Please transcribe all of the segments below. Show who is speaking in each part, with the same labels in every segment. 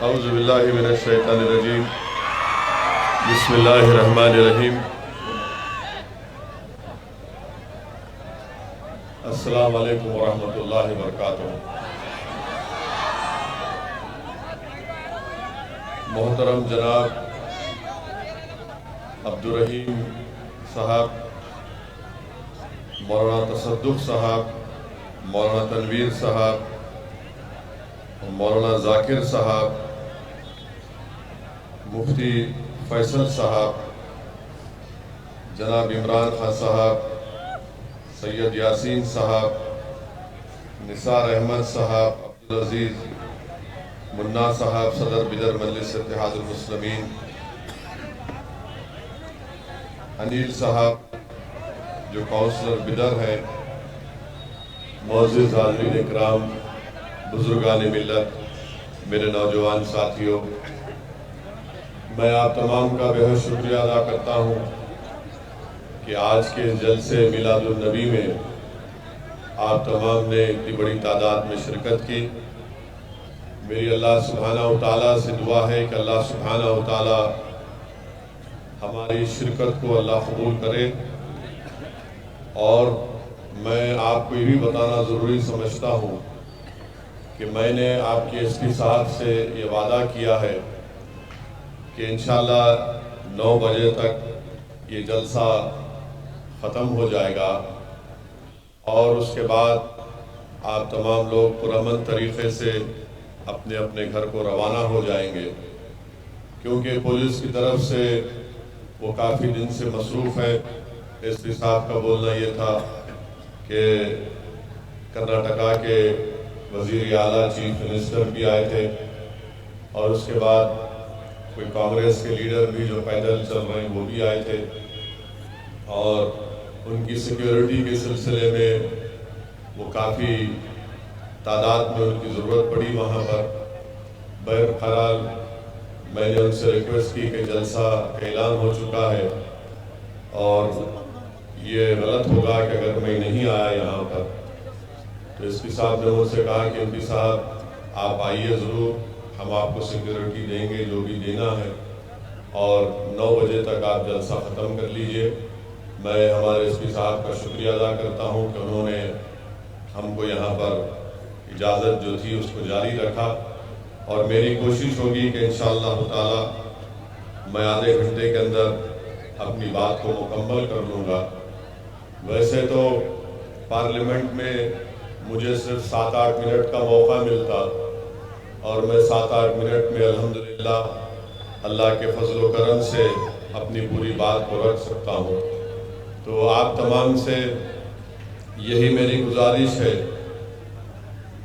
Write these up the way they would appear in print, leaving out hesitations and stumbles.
Speaker 1: اعوذ باللہ من الشیطان الرجیم بسم اللہ الرحمن الرحیم السلام علیکم ورحمۃ اللہ وبرکاتہ۔ محترم جناب عبدالرحیم صاحب، مولانا تصدق صاحب، مولانا تنویر صاحب، مولانا ذاکر صاحب، مفتی فیصل صاحب، جناب عمران خان صاحب، سید یاسین صاحب، نثار احمد صاحب، عبدالعزیز منا صاحب، صدر بدر مجلس اتحاد المسلمین، انیل صاحب جو کونسلر بدر ہیں، معزز حاضرین اکرام، بزرگان ملت، میرے نوجوان ساتھیوں، میں آپ تمام کا بے حد شکریہ ادا کرتا ہوں کہ آج کے جلسے میلاد النبی میں آپ تمام نے اتنی بڑی تعداد میں شرکت کی۔ میری اللہ سبحانہ و تعالیٰ سے دعا ہے کہ اللہ سبحانہ و تعالیٰ ہماری شرکت کو اللہ قبول کرے، اور میں آپ کو یہ بھی بتانا ضروری سمجھتا ہوں کہ میں نے آپ کے ایس پی صاحب سے یہ وعدہ کیا ہے کہ انشاءاللہ 9 بجے تک یہ جلسہ ختم ہو جائے گا، اور اس کے بعد آپ تمام لوگ پرامن طریقے سے اپنے اپنے گھر کو روانہ ہو جائیں گے، کیونکہ پولیس کی طرف سے وہ کافی دن سے مصروف ہے۔ ایس پی صاحب کا بولنا یہ تھا کہ کرناٹکا کے وزیر اعلیٰ چیف منسٹر بھی آئے تھے، اور اس کے بعد کوئی کانگریس کے لیڈر بھی جو پیدل چل رہے ہیں وہ بھی آئے تھے، اور ان کی سیکیورٹی کے سلسلے میں وہ کافی تعداد میں ان کی ضرورت پڑی وہاں پر۔ بہرحال میں نے ان سے ریکویسٹ کی کہ جلسہ کا اعلان ہو چکا ہے، اور یہ غلط ہوگا کہ اگر میں نہیں آیا یہاں پر، تو ایس پی صاحب نے مجھ سے کہا کہ ایم پی صاحب آپ آئیے ضرور، ہم آپ کو سیکیورٹی دیں گے جو بھی دینا ہے، اور 9 بجے تک آپ جلسہ ختم کر لیجئے۔ میں ہمارے ایس پی صاحب کا شکریہ ادا کرتا ہوں کہ انہوں نے ہم کو یہاں پر اجازت جو تھی اس کو جاری رکھا، اور میری کوشش ہوگی کہ انشاءاللہ تعالی میں آدھے گھنٹے کے اندر اپنی بات کو مکمل کر لوں گا۔ ویسے تو پارلیمنٹ میں مجھے صرف 7-8 منٹ کا موقع ملتا، اور میں 7-8 منٹ میں الحمدللہ اللہ کے فضل و کرم سے اپنی پوری بات کو رکھ سکتا ہوں۔ تو آپ تمام سے یہی میری گزارش ہے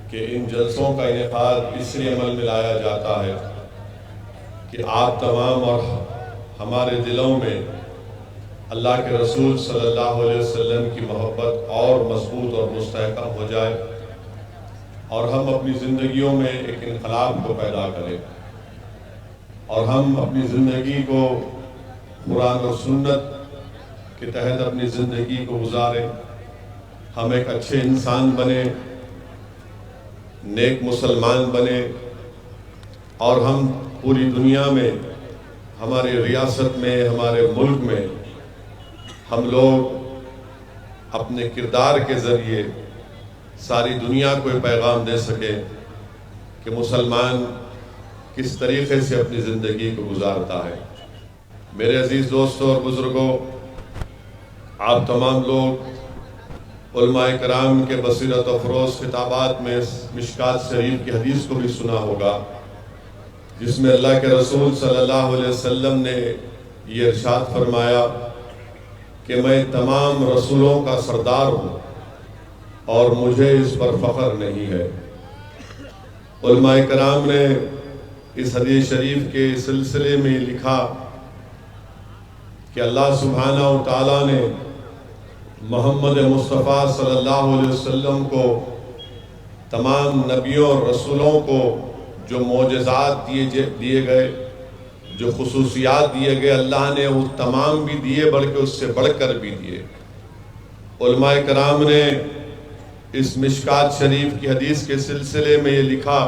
Speaker 1: کہ ان جلسوں کا انعقاد اس لیے عمل میں لایا جاتا ہے کہ آپ تمام اور ہمارے دلوں میں اللہ کے رسول صلی اللہ علیہ وسلم کی محبت اور مضبوط اور مستحکم ہو جائے، اور ہم اپنی زندگیوں میں ایک انقلاب کو پیدا کریں، اور ہم اپنی زندگی کو قرآن اور سنت کے تحت اپنی زندگی کو گزاریں، ہم ایک اچھے انسان بنیں، نیک مسلمان بنیں، اور ہم پوری دنیا میں، ہماری ریاست میں، ہمارے ملک میں ہم لوگ اپنے کردار کے ذریعے ساری دنیا کو یہ پیغام دے سکے کہ مسلمان کس طریقے سے اپنی زندگی کو گزارتا ہے۔ میرے عزیز دوستوں اور بزرگوں، آپ تمام لوگ علماء کرام کے بصیرت افروز خطابات میں مشکات شریف کی حدیث کو بھی سنا ہوگا، جس میں اللہ کے رسول صلی اللہ علیہ وسلم نے یہ ارشاد فرمایا کہ میں تمام رسولوں کا سردار ہوں اور مجھے اس پر فخر نہیں ہے۔ علماء کرام نے اس حدیث شریف کے سلسلے میں لکھا کہ اللہ سبحانہ و تعالیٰ نے محمد مصطفیٰ صلی اللہ علیہ وسلم کو تمام نبیوں اور رسولوں کو جو معجزات دیے گئے، جو خصوصیات دیے گئے، اللہ نے وہ تمام بھی دیے، بلکہ اس سے بڑھ کر بھی دیے۔ علماء کرام نے اس مشکات شریف کی حدیث کے سلسلے میں یہ لکھا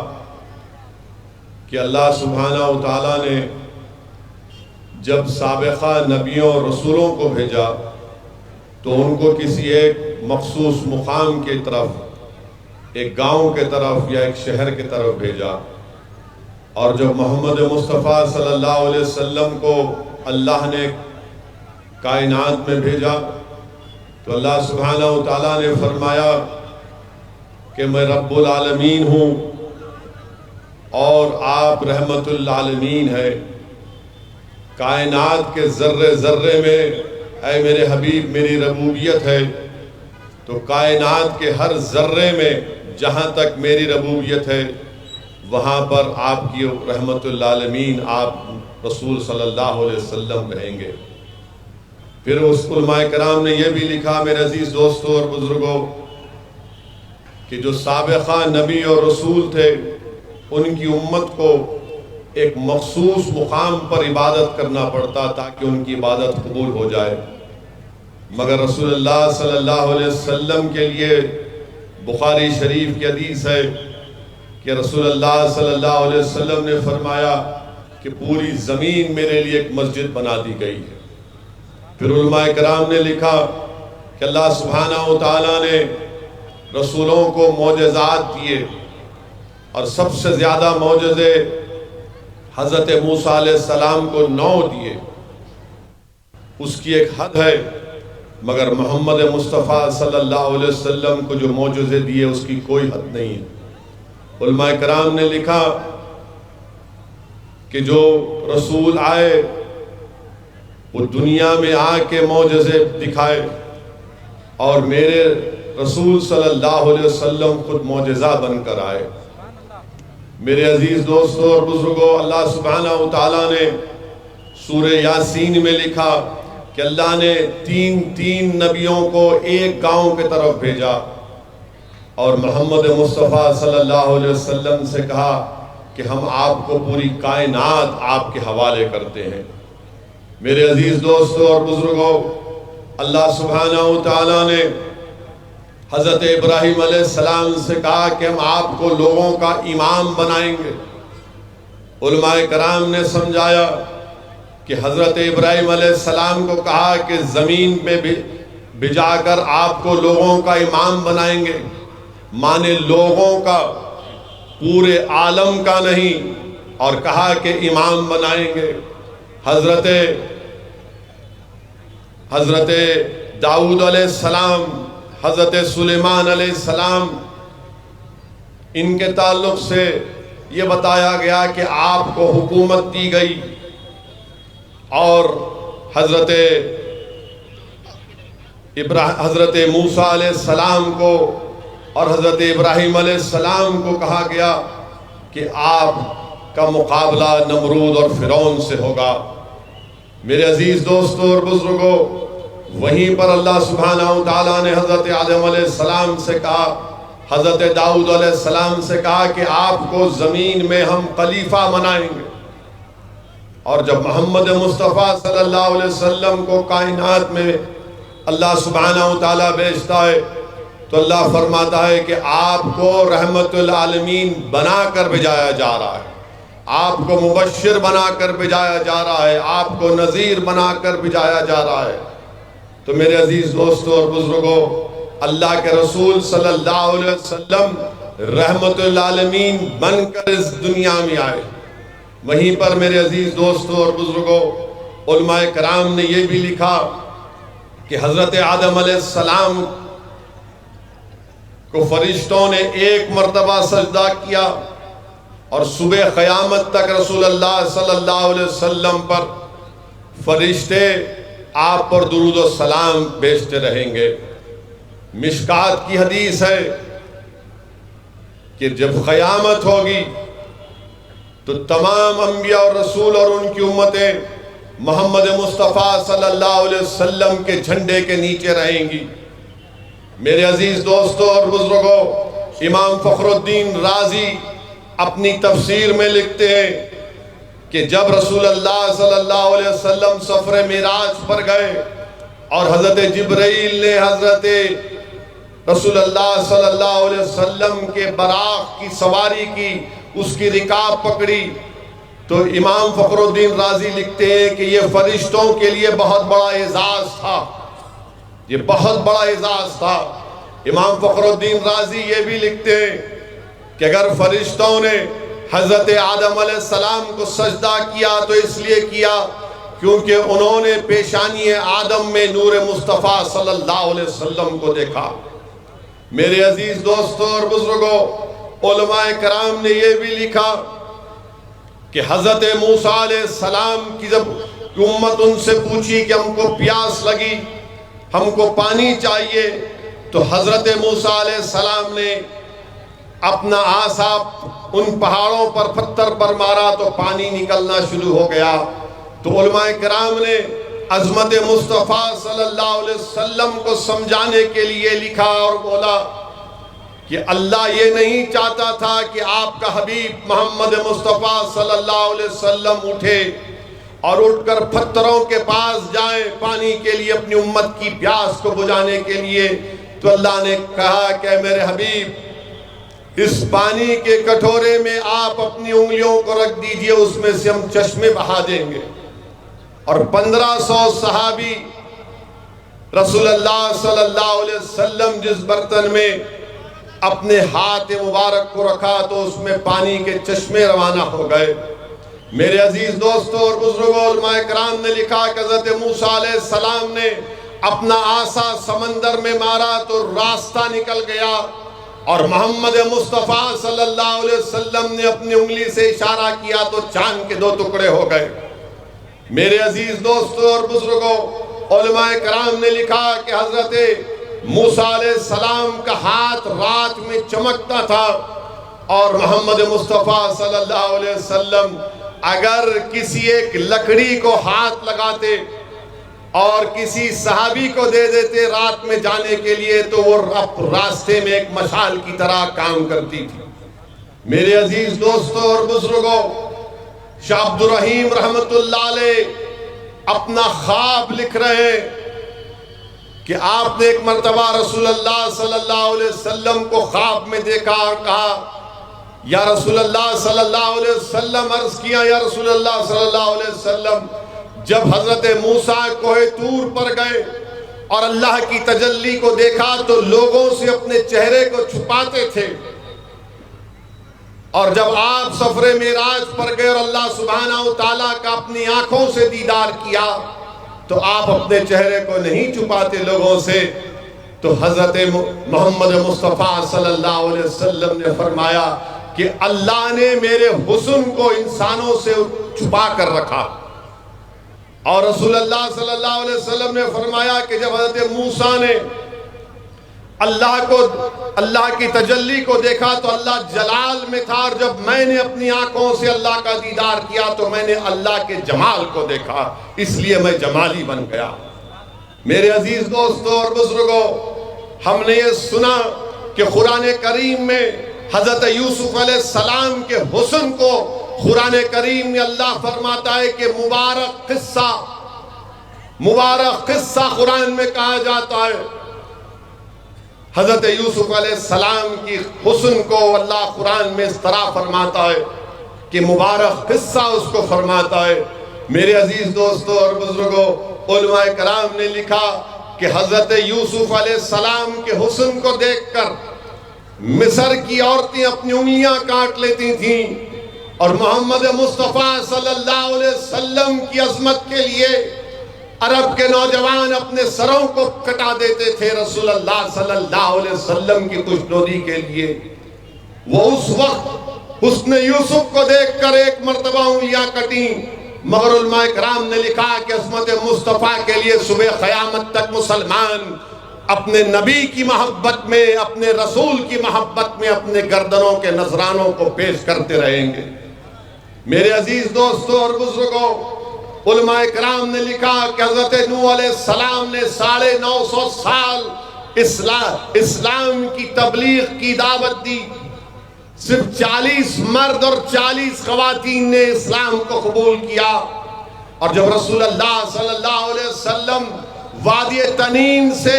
Speaker 1: کہ اللہ سبحانہ و تعالیٰ نے جب سابقہ نبیوں اور رسولوں کو بھیجا تو ان کو کسی ایک مخصوص مقام کی طرف، ایک گاؤں کے طرف یا ایک شہر کی طرف بھیجا، اور جب محمد مصطفیٰ صلی اللہ علیہ وسلم کو اللہ نے کائنات میں بھیجا تو اللہ سبحانہ و تعالیٰ نے فرمایا کہ میں رب العالمین ہوں اور آپ رحمت للعالمین ہے۔ کائنات کے ذرے ذرے میں اے میرے حبیب میری ربوبیت ہے، تو کائنات کے ہر ذرے میں جہاں تک میری ربوبیت ہے وہاں پر آپ کی رحمت للعالمین آپ رسول صلی اللہ علیہ وسلم رہیں گے۔ پھر اس علماء کرام نے یہ بھی لکھا میرے عزیز دوستوں اور بزرگوں کہ جو سابقہ نبی اور رسول تھے ان کی امت کو ایک مخصوص مقام پر عبادت کرنا پڑتا تاکہ ان کی عبادت قبول ہو جائے، مگر رسول اللہ صلی اللہ علیہ وسلم کے لیے بخاری شریف کی حدیث ہے کہ رسول اللہ صلی اللہ علیہ وسلم نے فرمایا کہ پوری زمین میرے لیے ایک مسجد بنا دی گئی ہے۔ پھر علماء کرام نے لکھا کہ اللہ سبحانہ و تعالیٰ نے رسولوں کو معجزات دیے اور سب سے زیادہ معجزے حضرت موسیٰ علیہ السلام کو 9 دیے، اس کی ایک حد ہے، مگر محمد مصطفیٰ صلی اللہ علیہ وسلم کو جو معجزے دیے اس کی کوئی حد نہیں ہے۔ علماء کرام نے لکھا کہ جو رسول آئے وہ دنیا میں آ کے معجزے دکھائے، اور میرے رسول صلی اللہ علیہ وسلم خود معجزہ بن کر آئے۔ میرے عزیز دوستوں اور بزرگوں، اللہ سبحانہ و تعالیٰ نے سورہ یاسین میں لکھا کہ اللہ نے تین نبیوں کو ایک گاؤں کی طرف بھیجا اور محمد مصطفیٰ صلی اللہ علیہ وسلم سے کہا کہ ہم آپ کو پوری کائنات آپ کے حوالے کرتے ہیں۔ میرے عزیز دوستوں اور بزرگوں، اللہ سبحانہ و تعالیٰ نے حضرت ابراہیم علیہ السلام سے کہا کہ ہم آپ کو لوگوں کا امام بنائیں گے۔ علماء کرام نے سمجھایا کہ حضرت ابراہیم علیہ السلام کو کہا کہ زمین پہ بھجا کر آپ کو لوگوں کا امام بنائیں گے، مانے لوگوں کا، پورے عالم کا نہیں، اور کہا کہ امام بنائیں گے۔ حضرت داؤد علیہ السلام، حضرت سلیمان علیہ السلام، ان کے تعلق سے یہ بتایا گیا کہ آپ کو حکومت دی گئی، اور حضرت موسیٰ علیہ السلام کو اور حضرت ابراہیم علیہ السلام کو کہا گیا کہ آپ کا مقابلہ نمرود اور فرعون سے ہوگا۔ میرے عزیز دوستوں اور بزرگوں، وہیں پر اللہ سبحانہ و تعالیٰ نے حضرت آدم علیہ السلام سے کہا، حضرت داؤد علیہ السلام سے کہا کہ آپ کو زمین میں ہم خلیفہ بنائیں گے۔ اور جب محمد مصطفیٰ صلی اللہ علیہ وسلم کو کائنات میں اللہ سبحانہ و تعالیٰ بھیجتا ہے تو اللہ فرماتا ہے کہ آپ کو رحمت للعالمین بنا کر بھیجایا جا رہا ہے، آپ کو مبشر بنا کر بھیجایا جا رہا ہے، آپ کو نذیر بنا کر بھیجایا جا رہا ہے۔ تو میرے عزیز دوستوں اور بزرگوں، اللہ کے رسول صلی اللہ علیہ وسلم رحمت للعالمین بن کر اس دنیا میں آئے۔ وہیں پر میرے عزیز دوستوں اور بزرگوں، علماء کرام نے یہ بھی لکھا کہ حضرت آدم علیہ السلام کو فرشتوں نے ایک مرتبہ سجدہ کیا، اور صبح قیامت تک رسول اللہ صلی اللہ علیہ وسلم پر فرشتے آپ پر درود و سلام بھیجتے رہیں گے۔ مشکات کی حدیث ہے کہ جب قیامت ہوگی تو تمام انبیاء اور رسول اور ان کی امتیں محمد مصطفیٰ صلی اللہ علیہ وسلم کے جھنڈے کے نیچے رہیں گی۔ میرے عزیز دوستوں اور بزرگوں، امام فخر الدین رازی اپنی تفسیر میں لکھتے ہیں کہ جب رسول اللہ صلی اللہ علیہ وسلم سفر معراج پر گئے اور حضرت جبرائیل نے حضرت رسول اللہ صلی اللہ علیہ وسلم کے براق کی سواری کی، اس کی رکاب پکڑی، تو امام فخر الدین رازی لکھتے ہیں کہ یہ فرشتوں کے لیے بہت بڑا اعزاز تھا، یہ بہت بڑا اعزاز تھا۔ امام فخر الدین رازی یہ بھی لکھتے ہیں کہ اگر فرشتوں نے حضرت آدم علیہ السلام کو سجدہ کیا تو اس لیے کیا کیونکہ انہوں نے پیشانی آدم میں نور مصطفیٰ صلی اللہ علیہ وسلم کو دیکھا۔ میرے عزیز دوستوں اور بزرگوں، علماء کرام نے یہ بھی لکھا کہ حضرت موسیٰ علیہ السلام کی جب امت ان سے پوچھی کہ ہم کو پیاس لگی، ہم کو پانی چاہیے، تو حضرت موسیٰ علیہ السلام نے اپنا عصا ان پہاڑوں پر پتھر پر مارا تو پانی نکلنا شروع ہو گیا۔ تو علماء کرام نے عظمت مصطفیٰ صلی اللہ علیہ وسلم کو سمجھانے کے لیے لکھا اور بولا کہ اللہ یہ نہیں چاہتا تھا کہ آپ کا حبیب محمد مصطفیٰ صلی اللہ علیہ وسلم اٹھے اور اٹھ کر پتھروں کے پاس جائیں پانی کے لیے اپنی امت کی پیاس کو بجھانے کے لیے۔ تو اللہ نے کہا کہ میرے حبیب، اس پانی کے کٹورے میں آپ اپنی انگلیوں کو رکھ دیجئے، اس میں سے ہم چشمے بہا دیں گے۔ اور 1500 صحابی رسول اللہ صلی اللہ علیہ وسلم جس برتن میں اپنے ہاتھ مبارک کو رکھا تو اس میں پانی کے چشمے روانہ ہو گئے۔ میرے عزیز دوستوں اور بزرگوں، علماء کرام نے لکھا کہ حضرت موسیٰ علیہ السلام نے اپنا عصا سمندر میں مارا تو راستہ نکل گیا، اور محمد مصطفیٰ صلی اللہ علیہ وسلم نے اپنی انگلی سے اشارہ کیا تو چاند کے 2 ٹکڑے ہو گئے۔ میرے عزیز دوستوں اور بزرگوں، علماء کرام نے لکھا کہ حضرت موسیٰ علیہ السلام کا ہاتھ رات میں چمکتا تھا، اور محمد مصطفیٰ صلی اللہ علیہ وسلم اگر کسی ایک لکڑی کو ہاتھ لگاتے اور کسی صحابی کو دے دیتے رات میں جانے کے لیے تو وہ راستے میں ایک مشال کی طرح کام کرتی تھی۔ میرے عزیز دوستوں اور بزرگوں، شاہ عبد الرحیم رحمت اللہ علیہ اپنا خواب لکھ رہے ہیں کہ آپ نے ایک مرتبہ رسول اللہ صلی اللہ علیہ وسلم کو خواب میں دیکھا اور کہا یا رسول اللہ صلی اللہ علیہ وسلم، عرض کیا یا رسول اللہ صلی اللہ علیہ وسلم، جب حضرت موسیٰ کوہ طور پر گئے اور اللہ کی تجلی کو دیکھا تو لوگوں سے اپنے چہرے کو چھپاتے تھے، اور جب آپ سفر معراج پر گئے اور اللہ سبحانہ وتعالیٰ کا اپنی آنکھوں سے دیدار کیا تو آپ اپنے چہرے کو نہیں چھپاتے لوگوں سے۔ تو حضرت محمد مصطفیٰ صلی اللہ علیہ وسلم نے فرمایا کہ اللہ نے میرے حسن کو انسانوں سے چھپا کر رکھا۔ اور رسول اللہ صلی اللہ علیہ وسلم نے فرمایا کہ جب حضرت موسیٰ نے اللہ کی تجلی کو دیکھا تو اللہ جلال میں تھا، اور جب میں نے اپنی آنکھوں سے اللہ کا دیدار کیا تو میں نے اللہ کے جمال کو دیکھا، اس لیے میں جمالی بن گیا۔ میرے عزیز دوستوں اور بزرگوں، ہم نے یہ سنا کہ قرآن کریم میں حضرت یوسف علیہ السلام کے حسن کو قرآن کریم میں اللہ فرماتا ہے کہ مبارک قصہ قرآن میں کہا جاتا ہے۔ حضرت یوسف علیہ السلام کی حسن کو اللہ قرآن میں اس طرح فرماتا ہے کہ مبارک قصہ اس کو فرماتا ہے۔ میرے عزیز دوستوں اور بزرگوں، علماء کرام نے لکھا کہ حضرت یوسف علیہ السلام کے حسن کو دیکھ کر مصر کی عورتیں اپنی انگلیاں کاٹ لیتی تھیں، اور محمد مصطفیٰ صلی اللہ علیہ وسلم کی عظمت کے لیے عرب کے نوجوان اپنے سروں کو کٹا دیتے تھے رسول اللہ صلی اللہ علیہ وسلم کی خوشنودی کے لیے۔ وہ اس وقت حسن یوسف کو دیکھ کر ایک مرتبہ انگلیاں کٹیں، مگر علماء کرام نے لکھا کہ عظمت مصطفیٰ کے لیے صبح قیامت تک مسلمان اپنے نبی کی محبت میں، اپنے رسول کی محبت میں اپنے گردنوں کے نذرانوں کو پیش کرتے رہیں گے۔ میرے عزیز دوستوں اور بزرگوں، علماء کرام نے لکھا کہ حضرت نوح علیہ السلام نے 950 سال اسلام کی تبلیغ کی دعوت دی، صرف 40 مرد اور 40 خواتین نے اسلام کو قبول کیا، اور جب رسول اللہ صلی اللہ علیہ وسلم وادی تنین سے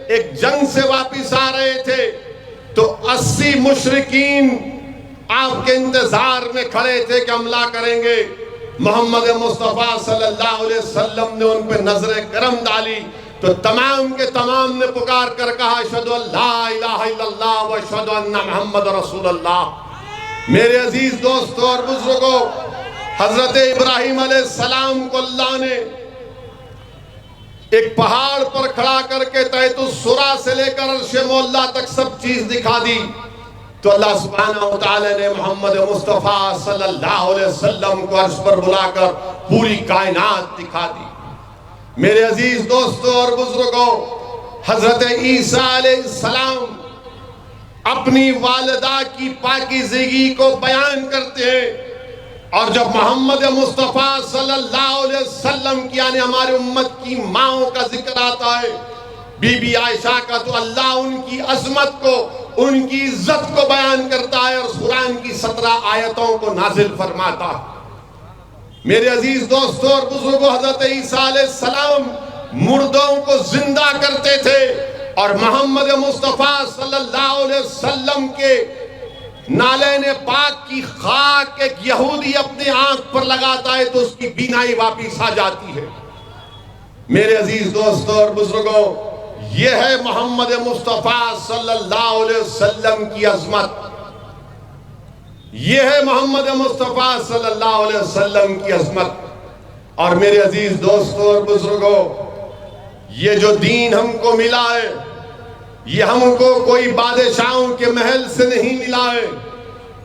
Speaker 1: ایک جنگ سے واپس آ رہے تھے تو 80 مشرکین آپ کے انتظار میں کھڑے تھے کہ حملہ کریں گے. محمد مصطفیٰ صلی اللہ علیہ وسلم نے ان پہ نظر کرم ڈالی تو تمام کے تمام نے پکار کر کہا اشہدو ان لا الہ الا اللہ و اشہدو ان محمد رسول اللہ. میرے عزیز دوستوں اور بزرگوں، حضرت ابراہیم علیہ السلام کو اللہ نے ایک پہاڑ پر کھڑا کر کے تحت السرا سے لے کر عرش مولا تک سب چیز دکھا دی تو اللہ سبحانہ وتعالی نے محمد مصطفیٰ صلی اللہ علیہ وسلم کو عرش پر بلا کر پوری کائنات دکھا دی. میرے عزیز دوستوں اور بزرگوں، حضرت عیسیٰ علیہ السلام اپنی والدہ کی پاکیزگی کو بیان کرتے ہیں، اور جب محمد مصطفیٰ صلی اللہ علیہ وسلم کی یعنی ہماری امت کی ماؤں کا ذکر آتا ہے، بی بی عائشہ کا، تو اللہ ان کی عظمت کو، ان کی عزت کو بیان کرتا ہے اور قرآن کی 17 آیتوں کو نازل فرماتا ہے. میرے عزیز دوستوں اور بزرگوں، حضرت عیسیٰ علیہ السلام مردوں کو زندہ کرتے تھے، اور محمد مصطفیٰ صلی اللہ علیہ وسلم کے نالین پاک کی خاک ایک یہودی اپنے آنکھ پر لگاتا ہے تو اس کی بینائی واپس آ جاتی ہے. میرے عزیز دوستوں اور بزرگوں، یہ ہے محمد مصطفیٰ صلی اللہ علیہ وسلم کی عظمت، یہ ہے محمد مصطفیٰ صلی اللہ علیہ وسلم کی عظمت. اور میرے عزیز دوستوں اور بزرگوں، یہ جو دین ہم کو ملا ہے، یہ ہم کو کوئی بادشاہوں کے محل سے نہیں ملا ہے،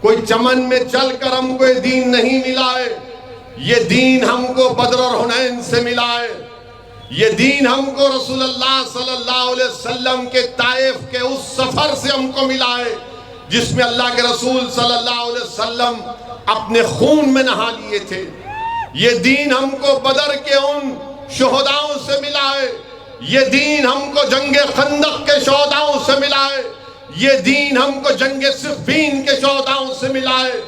Speaker 1: کوئی چمن میں چل کر ہم کو یہ دین نہیں ملا ہے. یہ دین ہم کو بدر اور حنین سے ملا ہے. یہ دین ہم کو رسول اللہ صلی اللہ علیہ وسلم کے طائف کے اس سفر سے ہم کو ملا ہے جس میں اللہ کے رسول صلی اللہ علیہ وسلم اپنے خون میں نہا لیے تھے. یہ دین ہم کو بدر کے ان شہداؤں سے ملا ہے. یہ دین ہم کو جنگ خندق کے شہداؤں سے ملا ہے. یہ دین ہم کو جنگ صفین کے شہداؤں سے ملا ہے.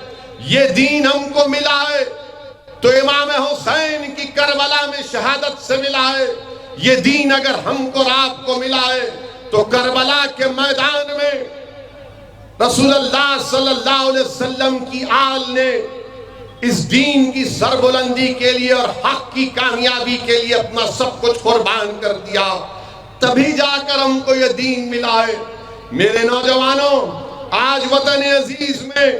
Speaker 1: یہ دین ہم کو ملا ہے تو امام حسین کی کربلا میں شہادت سے ملا ہے. یہ دین اگر ہم کو اور آپ کو ملا ہے تو کربلا کے میدان میں رسول اللہ صلی اللہ علیہ وسلم کی آل نے اس دین کی سربلندی کے لیے اور حق کی کامیابی کے لیے اپنا سب کچھ قربان کر دیا، تبھی جا کر ہم کو یہ دین ملا ہے. میرے نوجوانوں، آج وطن عزیز میں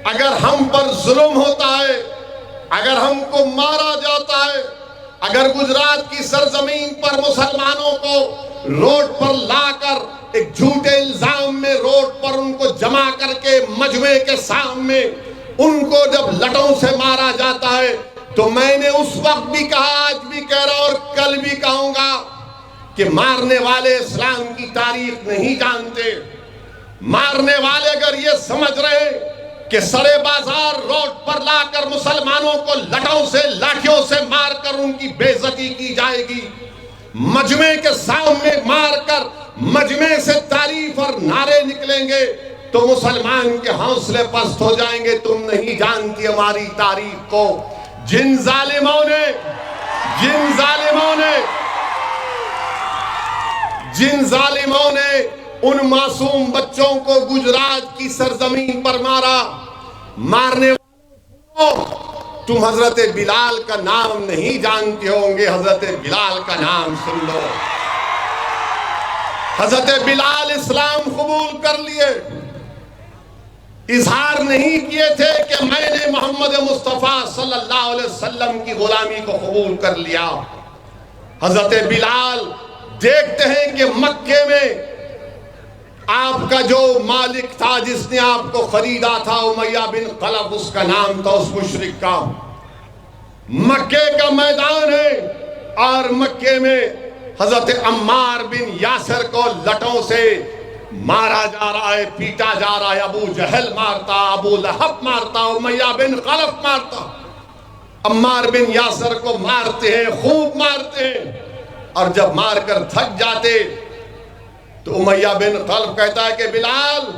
Speaker 1: اگر ہم پر ظلم ہوتا ہے، اگر ہم کو مارا جاتا ہے، اگر گجرات کی سرزمین پر مسلمانوں کو روڈ پر لا کر ایک جھوٹے الزام میں روڈ پر ان کو جمع کر کے مجمع کے سامنے ان کو جب لٹوں سے مارا جاتا ہے تو میں نے اس وقت بھی کہا، آج بھی کہہ رہا اور کل بھی کہوں گا کہ مارنے والے اسلام کی تاریخ نہیں جانتے. مارنے والے اگر یہ سمجھ رہے کہ سرے بازار روڈ پر لا کر مسلمانوں کو لٹوں سے لاٹھیوں سے مار کر ان کی بے عزتی کی جائے گی، مجمع کے سامنے مار کر مجمع سے تعریف اور نعرے نکلیں گے تو مسلمان کے حوصلے پست ہو جائیں گے. تم نہیں جانتی ہماری تاریخ کو. جن ظالموں نے ان معصوم بچوں کو گجرات کی سرزمین پر مارا، مارنے والوں تم حضرت بلال کا نام نہیں جانتے ہوں گے. حضرت بلال کا نام سن لو. حضرت بلال اسلام قبول کر لیے، اظہار نہیں کیے تھے کہ میں نے محمد مصطفیٰ صلی اللہ علیہ وسلم کی غلامی کو قبول کر لیا. حضرت بلال دیکھتے ہیں کہ مکے میں آپ کا جو مالک تھا جس نے آپ کو خریدا تھا امیہ بن خلف، اس کا نام تھا اس مشرک کا. مکے کا میدان ہے اور مکے میں حضرت عمار بن یاسر کو لٹوں سے مارا جا رہا ہے، پیٹا جا رہا ہے. ابو جہل مارتا، ابو لہب مارتا، امیہ بن خلف مارتا. عمار بن یاسر کو مارتے ہیں، خوب مارتے ہیں، اور جب مار کر تھک جاتے تو امیہ بن خلف کہتا ہے کہ بلال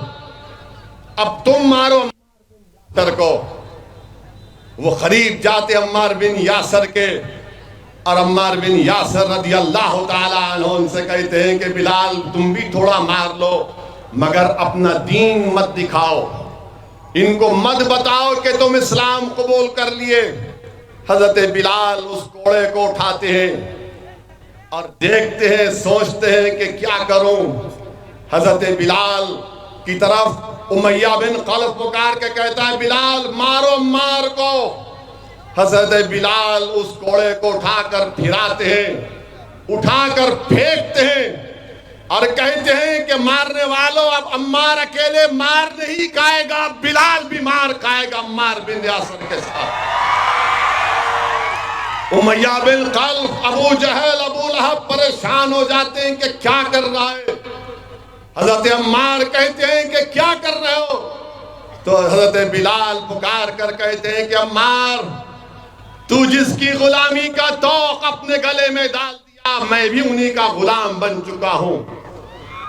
Speaker 1: اب تم مارو عمار بن یاسر کو. وہ قریب جاتے عمار بن یاسر کے اور عمار بن یاسر رضی اللہ تعالیٰ عنہ ان سے کہتے ہیں کہ بلال تم بھی تھوڑا مار لو مگر اپنا دین مت دکھاؤ، ان کو مت بتاؤ کہ تم اسلام قبول کر لیے۔ حضرت بلال اس گھوڑے کو اٹھاتے ہیں اور دیکھتے ہیں، سوچتے ہیں کہ کیا کروں۔ حضرت بلال کی طرف امیہ بن خلف پکار کے کہتا ہے بلال مارو عمار کو۔ حضرت بلال اس گھوڑے کو اٹھا کر پھراتے ہیں، اٹھا کر پھینکتے ہیں اور کہتے ہیں کہ مارنے والوں اب عمار اکیلے مار نہیں کھائے گا، بلال بھی مار کھائے گا عمار بن یاسر کے ساتھ۔ امیہ بن خلف، ابو جہل، ابو لہب پریشان ہو جاتے ہیں کہ کیا کر رہا ہے۔ حضرت عمار کہتے ہیں کہ کیا کر رہے ہو؟ تو حضرت بلال پکار کر کہتے ہیں کہ عمار تو جس کی غلامی کا توق اپنے گلے میں ڈال دیا میں بھی انہی کا غلام بن چکا ہوں،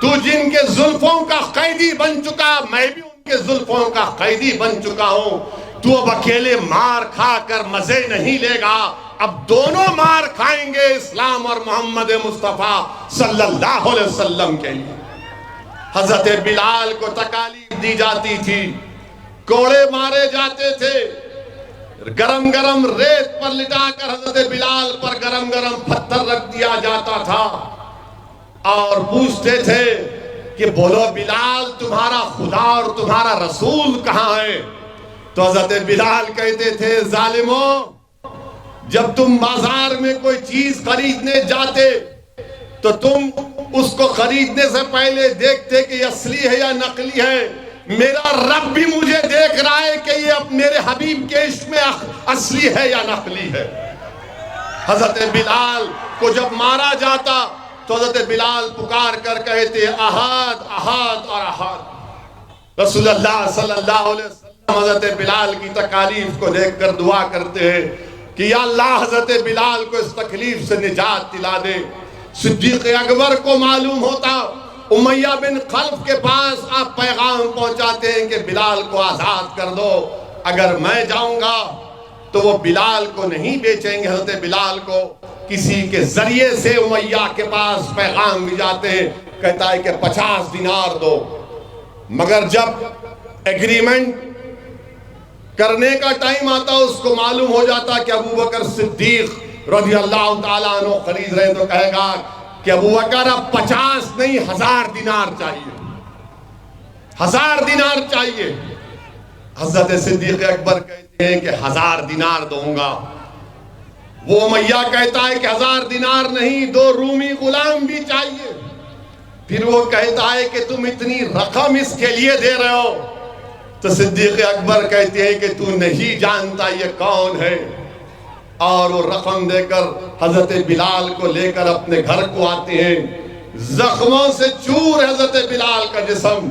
Speaker 1: تو جن کے زلفوں کا قیدی بن چکا میں بھی ان کے زلفوں کا قیدی بن چکا ہوں، تو اب اکیلے مار کھا کر مزے نہیں لے گا، اب دونوں مار کھائیں گے اسلام اور محمد مصطفیٰ صلی اللہ علیہ وسلم کے لیے۔ حضرت بلال کو تکالیف دی جاتی تھی، کوڑے مارے جاتے تھے، گرم گرم ریت پر لٹا کر حضرت بلال پر گرم گرم پتھر رکھ دیا جاتا تھا اور پوچھتے تھے کہ بولو بلال تمہارا خدا اور تمہارا رسول کہاں ہے؟ تو حضرت بلال کہتے تھے ظالموں جب تم بازار میں کوئی چیز خریدنے جاتے تو تم اس کو خریدنے سے پہلے دیکھتے کہ یہ اصلی ہے یا نقلی ہے، میرا رب بھی مجھے دیکھ رہا ہے کہ یہ اب میرے حبیب کے عشق میں اصلی ہے یا نقلی ہے۔ حضرت بلال کو جب مارا جاتا تو حضرت بلال پکار کر کہتے احد احد اور احد۔ رسول اللہ صلی اللہ علیہ وسلم حضرت بلال کی تکالیف کو دیکھ کر دعا کرتے ہیں کہ یا اللہ حضرت بلال کو اس تکلیف سے نجات دلا دے۔ صدیق اکبر کو معلوم ہوتا، امیہ بن خلف کے پاس آپ پیغام پہنچاتے ہیں کہ بلال کو آزاد کر دو، اگر میں جاؤں گا تو وہ بلال کو نہیں بیچیں گے۔ حضرت بلال کو کسی کے ذریعے سے امیہ کے پاس پیغام بھی جاتے ہیں، کہتا ہے کہ 50 دینار دو، مگر جب ایگریمنٹ کرنے کا ٹائم آتا اس کو معلوم ہو جاتا کہ ابو بکر صدیق رضی اللہ تعالیٰ عنہ خرید رہے تو کہے گا کہ ابو بکر اب 50 نہیں 1000 دینار چاہیے، 1000 دینار چاہیے۔ حضرت صدیق اکبر کہتے ہیں کہ 1000 دینار دوں گا۔ وہ امیہ کہتا ہے کہ 1000 دینار نہیں، 2 رومی غلام بھی چاہیے۔ پھر وہ کہتا ہے کہ تم اتنی رقم اس کے لیے دے رہے ہو؟ تو صدیق اکبر کہتے ہیں کہ تو نہیں جانتا یہ کون ہے، اور وہ رقم دے کر حضرت بلال کو لے کر اپنے گھر کو آتے ہیں۔ زخموں سے چور حضرت بلال کا جسم،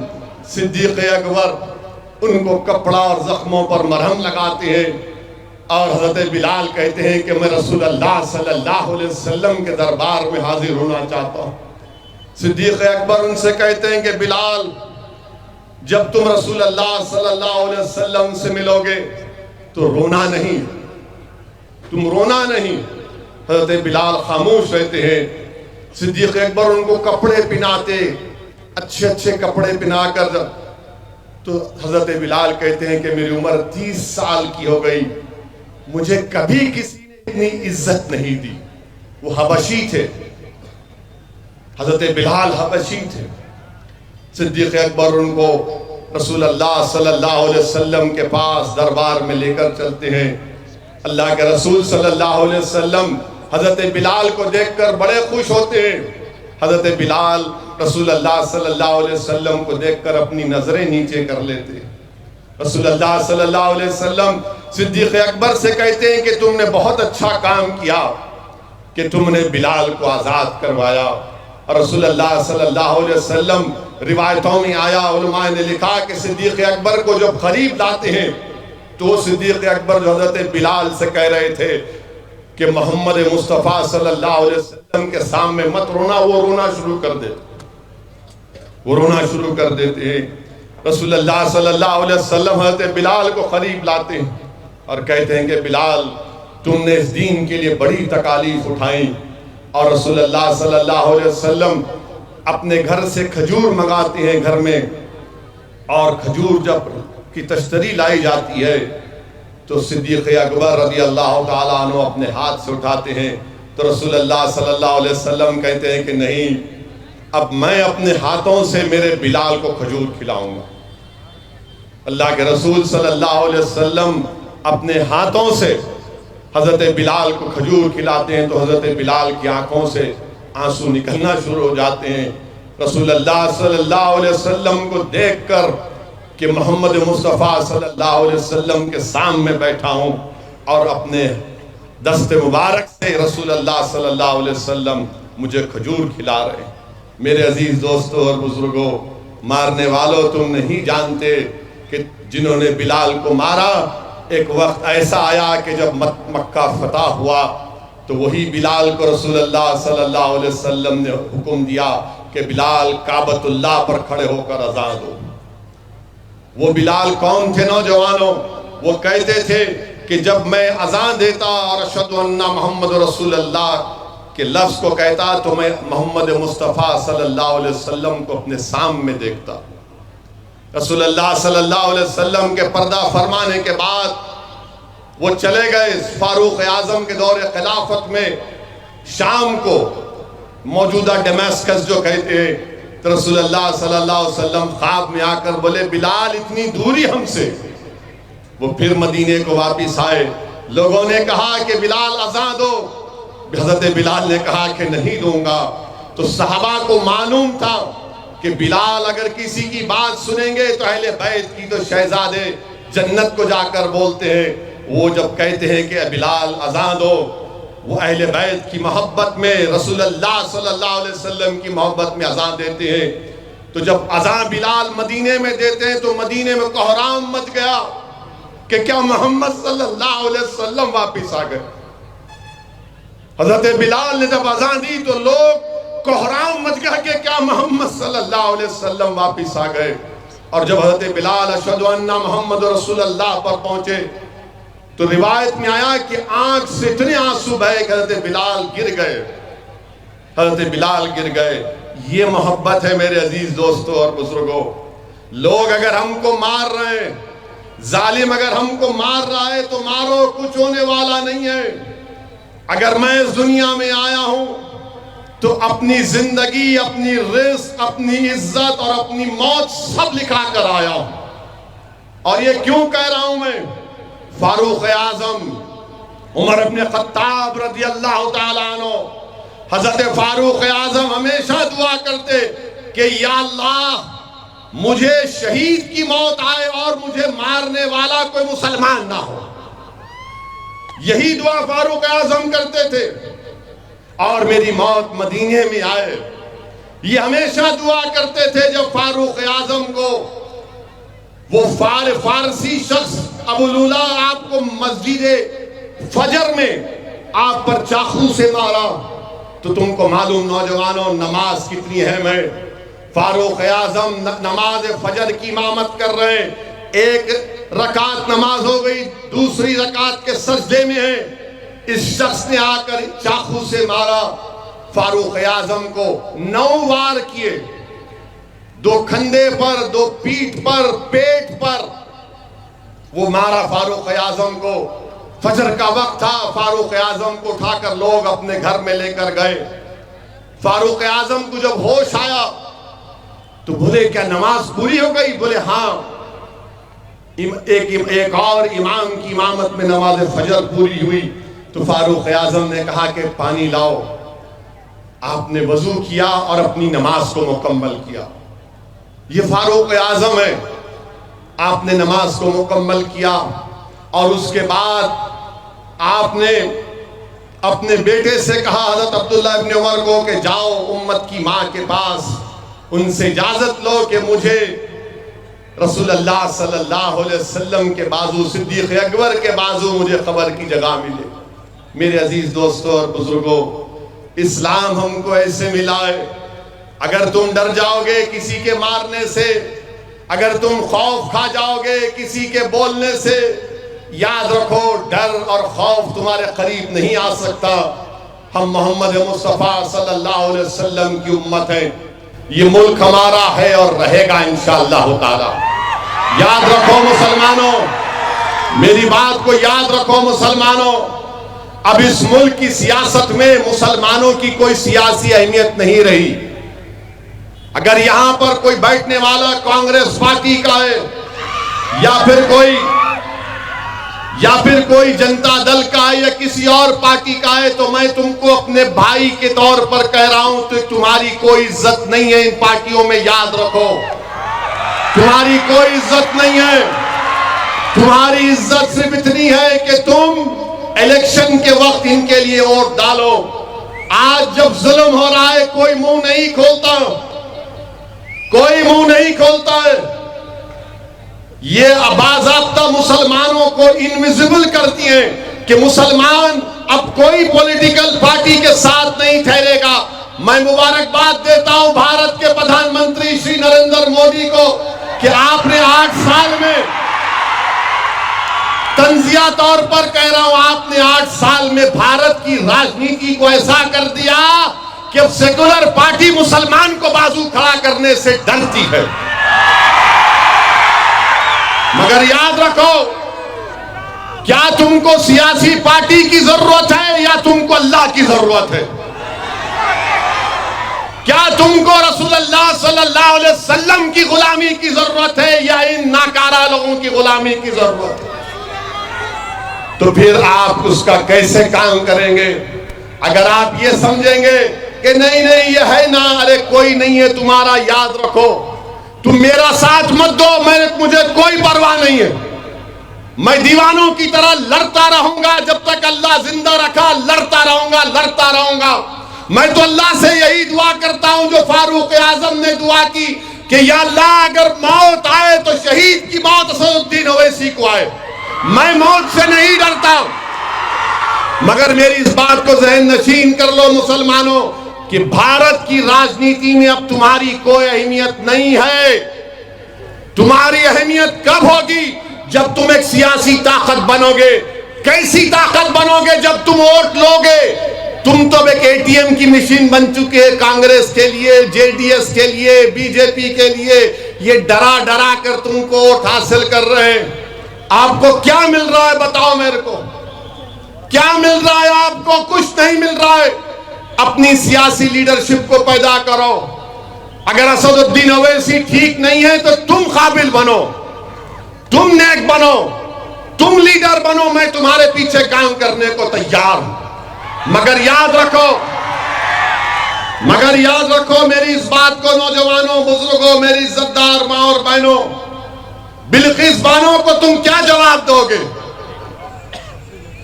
Speaker 1: صدیق اکبر ان کو کپڑا اور زخموں پر مرہم لگاتے ہیں اور حضرت بلال کہتے ہیں کہ میں رسول اللہ صلی اللہ علیہ وسلم کے دربار میں حاضر ہونا چاہتا ہوں۔ صدیق اکبر ان سے کہتے ہیں کہ بلال جب تم رسول اللہ صلی اللہ علیہ وسلم سے ملو گے تو رونا نہیں، تم رونا نہیں۔ حضرت بلال خاموش رہتے ہیں۔ صدیق اکبر ان کو کپڑے پہناتے، اچھے اچھے کپڑے پہنا کر، تو حضرت بلال کہتے ہیں کہ میری عمر 30 سال کی ہو گئی، مجھے کبھی کسی نے اتنی عزت نہیں دی۔ وہ حبشی تھے، حضرت بلال حبشی تھے۔ صدیق اکبر ان کو رسول اللہ صلی اللہ علیہ وسلم کے پاس دربار میں لے کر چلتے ہیں۔ اللہ کے رسول صلی اللہ علیہ وسلم حضرت بلال کو دیکھ کر بڑے خوش ہوتے ہیں۔ حضرت بلال رسول اللہ صلی اللہ علیہ وسلم کو دیکھ کر اپنی نظریں نیچے کر لیتے ہیں۔ رسول اللہ صلی اللہ علیہ وسلم صدیق اکبر سے کہتے ہیں کہ تم نے بہت اچھا کام کیا کہ تم نے بلال کو آزاد کروایا۔ اور رسول اللہ صلی اللہ علیہ وسلم روایتوں میں آیا، علماء نے لکھا کہ صدیق اکبر کو جب قریب لاتے ہیں تو صدیق اکبر جو حضرت بلال سے کہہ رہے تھے کہ محمد مصطفیٰ صلی اللہ علیہ وسلم کے سامنے مت رونا، وہ رونا شروع کر دیتے ہیں۔ رسول اللہ صلی اللہ علیہ وسلم حضرت بلال کو قریب لاتے ہیں اور کہتے ہیں کہ بلال تم نے اس دین کے لیے بڑی تکالیف اٹھائیں، اور رسول اللہ صلی اللہ علیہ وسلم اپنے گھر سے کھجور منگاتے ہیں گھر میں، اور کھجور جب کی تشتری لائی جاتی ہے تو صدیق اکبر رضی اللہ تعالیٰ عنہ اپنے ہاتھ سے اٹھاتے ہیں، تو رسول اللہ صلی اللہ علیہ وسلم کہتے ہیں کہ نہیں، اب میں اپنے ہاتھوں سے میرے بلال کو کھجور کھلاؤں گا۔ اللہ کے رسول صلی اللہ علیہ وسلم اپنے ہاتھوں سے حضرت بلال کو کھجور کھلاتے ہیں، تو حضرت بلال کی آنکھوں سے آنسو نکلنا شروع ہو جاتے ہیں۔ رسول اللہ صلی اللہ علیہ وسلم کو دیکھ کر کہ محمد مصطفیٰ صلی اللہ علیہ وسلم کے سامنے بیٹھا ہوں اور اپنے دست مبارک سے رسول اللہ صلی اللہ علیہ وسلم مجھے کھجور کھلا رہے ہیں۔ میرے عزیز دوستوں اور بزرگوں، مارنے والوں تم نہیں جانتے کہ جنہوں نے بلال کو مارا، ایک وقت ایسا آیا کہ جب مکہ فتح ہوا تو وہی بلال کو رسول اللہ صلی اللہ علیہ وسلم نے حکم دیا کہ بلال کعبۃ اللہ پر کھڑے ہو کر اذان دو۔ وہ بلال کون تھے نوجوانوں؟ وہ کہتے تھے کہ جب میں اذان دیتا اور اشہد ان محمد رسول اللہ کے لفظ کو کہتا تو میں محمد مصطفیٰ صلی اللہ علیہ وسلم کو اپنے سامنے دیکھتا۔ رسول اللہ صلی اللہ علیہ وسلم کے پردہ فرمانے کے بعد وہ چلے گئے فاروق اعظم کے دور خلافت میں شام کو، موجودہ ڈیماسکس جو کہتے ہیں، تو رسول اللہ صلی اللہ علیہ وسلم خواب میں آ کر بولے بلال اتنی دوری ہم سے۔ وہ پھر مدینے کو واپس آئے، لوگوں نے کہا کہ بلال اذان دو، حضرت بلال نے کہا کہ نہیں دوں گا۔ تو صحابہ کو معلوم تھا کہ بلال اگر کسی کی بات سنیں گے تو اہل بیت کی تو شہزادے جنت کو جا کر بولتے ہیں، وہ جب کہتے ہیں کہ بلال اذان دو، وہ اہل بیت کی محبت میں، رسول اللہ صلی اللہ علیہ وسلم کی محبت میں اذان دیتے ہیں۔ تو جب اذان بلال مدینے میں دیتے ہیں تو مدینے میں کوہرام مچ گیا کہ کیا محمد صلی اللہ علیہ وسلم واپس آ گئے۔ حضرت بلال نے جب اذان دی تو لوگ کوہرام مچ گیا کہ کیا محمد صلی اللہ علیہ وسلم واپس آ گئے۔ اور جب حضرت بلال اشہد ان محمد رسول اللہ پر پہنچے تو روایت میں آیا کہ آنکھ سے اتنے آنسو بہے کہ حضرت بلال گر گئے، حضرت بلال گر گئے۔ یہ محبت ہے میرے عزیز دوستوں اور بزرگوں۔ لوگ اگر ہم کو مار رہے ہیں، ظالم اگر ہم کو مار رہا ہے تو مارو، کچھ ہونے والا نہیں ہے۔ اگر میں اس دنیا میں آیا ہوں تو اپنی زندگی، اپنی رزق، اپنی عزت اور اپنی موت سب لکھا کر آیا ہوں۔ اور یہ کیوں کہہ رہا ہوں میں؟ فاروق اعظم عمر بن خطاب رضی اللہ تعالیٰ عنہ، حضرت فاروق اعظم ہمیشہ دعا کرتے کہ یا اللہ مجھے شہید کی موت آئے اور مجھے مارنے والا کوئی مسلمان نہ ہو۔ یہی دعا فاروق اعظم کرتے تھے، اور میری موت مدینے میں آئے۔ یہ ہمیشہ دعا کرتے تھے جب فاروق اعظم کو وہ فارسی شخص ابو لولا آپ کو مسجد فجر میں آپ پر چاقو سے مارا، تو تم کو معلوم نوجوانوں نماز کتنی اہم ہے۔ فاروق اعظم نماز فجر کی امامت کر رہے ہیں، ایک رکعت نماز ہو گئی، دوسری رکعت کے سجدے میں ہے، اس شخص نے آ کر چاقو سے مارا فاروق اعظم کو، 9 وار کیے، 2 کھندے پر، 2 پیٹھ پر، پیٹ پر وہ مارا فاروق اعظم کو۔ فجر کا وقت تھا، فاروق اعظم کو اٹھا کر لوگ اپنے گھر میں لے کر گئے۔ فاروق اعظم کو جب ہوش آیا تو بولے کیا نماز پوری ہو گئی؟ بولے ہاں۔ ایک اور امام کی امامت میں نماز فجر پوری ہوئی تو فاروق اعظم نے کہا کہ پانی لاؤ۔ آپ نے وضو کیا اور اپنی نماز کو مکمل کیا۔ یہ فاروق اعظم ہے۔ آپ نے نماز کو مکمل کیا اور اس کے بعد آپ نے اپنے بیٹے سے کہا حضرت عبداللہ ابن عمر کو کہ جاؤ امت کی ماں کے پاس، ان سے اجازت لو کہ مجھے رسول اللہ صلی اللہ علیہ وسلم کے بازو، صدیق اکبر کے بازو مجھے خبر کی جگہ ملے۔ میرے عزیز دوستوں اور بزرگوں، اسلام ہم کو ایسے ملا ہے، اگر تم ڈر جاؤ گے کسی کے مارنے سے، اگر تم خوف کھا جاؤ گے کسی کے بولنے سے، یاد رکھو ڈر اور خوف تمہارے قریب نہیں آ سکتا. ہم محمد مصطفیٰ صلی اللہ علیہ وسلم کی امت ہیں. یہ ملک ہمارا ہے اور رہے گا انشاءاللہ تعالی. یاد رکھو مسلمانوں، میری بات کو یاد رکھو مسلمانوں. اب اس ملک کی سیاست میں مسلمانوں کی کوئی سیاسی اہمیت نہیں رہی. اگر یہاں پر کوئی بیٹھنے والا کانگریس پارٹی کا ہے یا پھر کوئی جنتا دل کا ہے یا کسی اور پارٹی کا ہے، تو میں تم کو اپنے بھائی کے طور پر کہہ رہا ہوں تو تمہاری کوئی عزت نہیں ہے ان پارٹیوں میں. یاد رکھو تمہاری کوئی عزت نہیں ہے. تمہاری عزت صرف اتنی ہے کہ تم الیکشن کے وقت ان کے لیے ووٹ ڈالو. آج جب ظلم ہو رہا ہے کوئی منہ نہیں کھولتا، کوئی منہ نہیں کھولتا ہے. یہ باضابطہ مسلمانوں کو انویزیبل کرتی ہیں کہ مسلمان اب کوئی پولیٹیکل پارٹی کے ساتھ نہیں ٹھہرے گا. میں مبارکباد دیتا ہوں بھارت کے پردھان منتری شری نریندر مودی کو کہ آپ نے 8 سال میں، تنزیہ طور پر کہہ رہا ہوں، آپ نے 8 سال میں بھارت کی راجنیتی کو ایسا کر دیا کہ اب سیکولر پارٹی مسلمان کو بازو کھڑا کرنے سے ڈرتی ہے. مگر یاد رکھو، کیا تم کو سیاسی پارٹی کی ضرورت ہے یا تم کو اللہ کی ضرورت ہے؟ کیا تم کو رسول اللہ صلی اللہ علیہ وسلم کی غلامی کی ضرورت ہے یا ان ناکارہ لوگوں کی غلامی کی ضرورت ہے؟ تو پھر آپ اس کا کیسے کام کریں گے؟ اگر آپ یہ سمجھیں گے کہ نہیں یہ ہے نا، ارے کوئی نہیں ہے تمہارا، یاد رکھو تم میرا ساتھ مت دو، مجھے کوئی پرواہ نہیں ہے. میں دیوانوں کی طرح لڑتا رہوں گا جب تک اللہ زندہ رکھا، لڑتا رہوں گا. میں تو اللہ سے یہی دعا کرتا ہوں جو فاروق اعظم نے دعا کی کہ یا اللہ اگر موت آئے تو شہید کی موت اسد الدین اویسی کو آئے. میں موت سے نہیں ڈرتا. مگر میری اس بات کو ذہن نشین کر لو مسلمانوں کہ بھارت کی راجنیتی میں اب تمہاری کوئی اہمیت نہیں ہے. تمہاری اہمیت کب ہوگی؟ جب تم ایک سیاسی طاقت بنو گے. کیسی طاقت بنو گے؟ جب تم ووٹ لو گے. تم تو ایک اے ٹی ایم کی مشین بن چکے ہیں کانگریس کے لیے، جے ڈی ایس کے لیے، بی جے پی کے لیے. یہ ڈرا کر تم کو ووٹ حاصل کر رہے ہیں. آپ کو کیا مل رہا ہے بتاؤ میرے کو؟ کیا مل رہا ہے آپ کو؟ کچھ نہیں مل رہا ہے. اپنی سیاسی لیڈرشپ کو پیدا کرو. اگر اسد الدین اویسی ٹھیک نہیں ہے تو تم قابل بنو، تم نیک بنو، تم لیڈر بنو. میں تمہارے پیچھے کام کرنے کو تیار ہوں. مگر یاد رکھو میری اس بات کو، نوجوانوں، بزرگوں، میری عزت دار ماں اور بہنوں، بلقیس بانو کو تم کیا جواب دو گے؟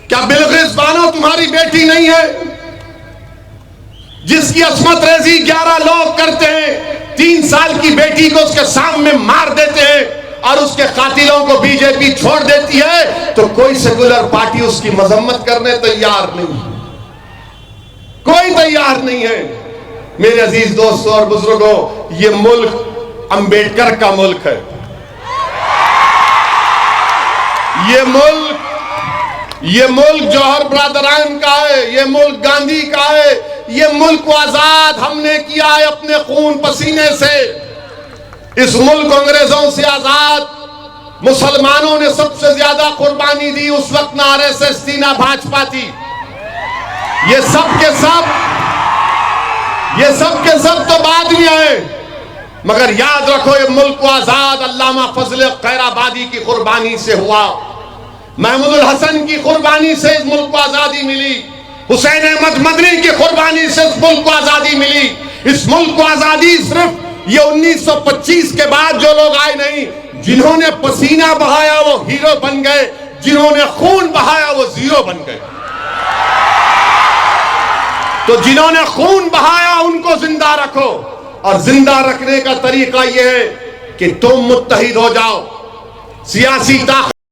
Speaker 1: کیا بلقیس بانو تمہاری بیٹی نہیں ہے جس کی عصمت ریزی 11 لوگ کرتے ہیں؟ 3 سال کی بیٹی کو اس کے سامنے مار دیتے ہیں اور اس کے قاتلوں کو بی جے پی چھوڑ دیتی ہے تو کوئی سیکولر پارٹی اس کی مذمت کرنے تیار نہیں، کوئی تیار نہیں ہے. میرے عزیز دوستوں اور بزرگوں، یہ ملک امبیڈکر کا ملک ہے. یہ ملک جوہر برادران کا ہے. یہ ملک گاندھی کا ہے. یہ ملک کو آزاد ہم نے کیا ہے اپنے خون پسینے سے. اس ملک کو انگریزوں سے آزاد مسلمانوں نے سب سے زیادہ قربانی دی. اس وقت نہ آر ایس ایس تھی نہ بھاجپا تھی. یہ سب کے سب تو بعد میں آئے. مگر یاد رکھو یہ ملک کو آزاد علامہ فضل خیر آبادی کی قربانی سے ہوا. محمود الحسن کی قربانی سے اس ملک کو آزادی ملی. حسین احمد مدنی کی قربانی سے اس ملک کو آزادی ملی. اس ملک کو آزادی صرف یہ 1925 کے بعد جو لوگ آئے نہیں. جنہوں نے پسینہ بہایا وہ ہیرو بن گئے، جنہوں نے خون بہایا وہ زیرو بن گئے. تو جنہوں نے خون بہایا ان کو زندہ رکھو، اور زندہ رکھنے کا طریقہ یہ ہے کہ تم متحد ہو جاؤ. سیاسی طاقت